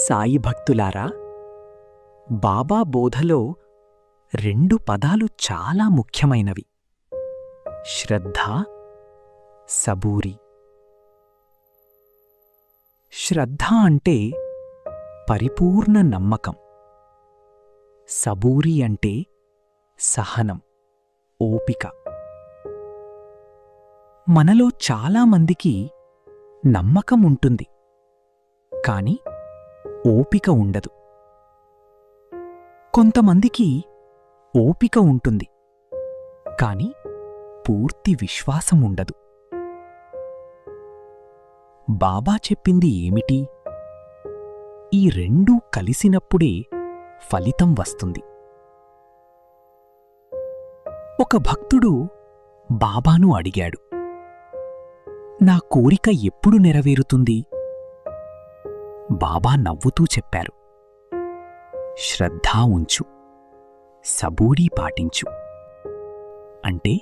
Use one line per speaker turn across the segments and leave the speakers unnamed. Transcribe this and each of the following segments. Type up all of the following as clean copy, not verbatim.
సాయి భక్తులారా, బాబా బోధలో 2 పదాలు చాలా ముఖ్యమైనవి: శ్రద్ధ, సబూరి. శ్రద్ధ అంటే పరిపూర్ణ నమ్మకం. సబూరి అంటే సహనం, ఓపిక. మనలో చాలామందికి నమ్మకం ఉంటుంది, కాని ఓపిక ఉండదు. కొంతమందికి ఓపిక ఉంటుంది, కాని పూర్తి విశ్వాసం ఉండదు. బాబా చెప్పింది ఏమిటి? ఈ 2 కలిసినప్పుడే ఫలితం వస్తుంది. ఒక భక్తుడు బాబాను అడిగాడు, నా కోరిక ఎప్పుడు నెరవేరుతుంది? బాబా నవ్వుతూ చెప్పారు, శ్రద్ధ ఉంచు, సబూరీ పాటించు. అంటే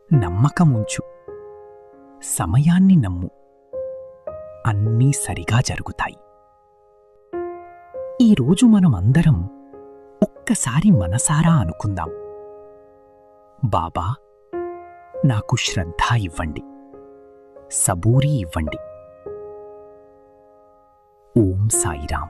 నమ్మకముంచు, సమయాన్ని నమ్ము, అన్నీ సరిగా జరుగుతాయి. ఈరోజు మనమందరం ఒక్కసారి మనసారా అనుకుందాం, బాబా నాకు శ్రద్ధ ఇవ్వండి, సబూరీ ఇవ్వండి. ఓం సాయిరాం.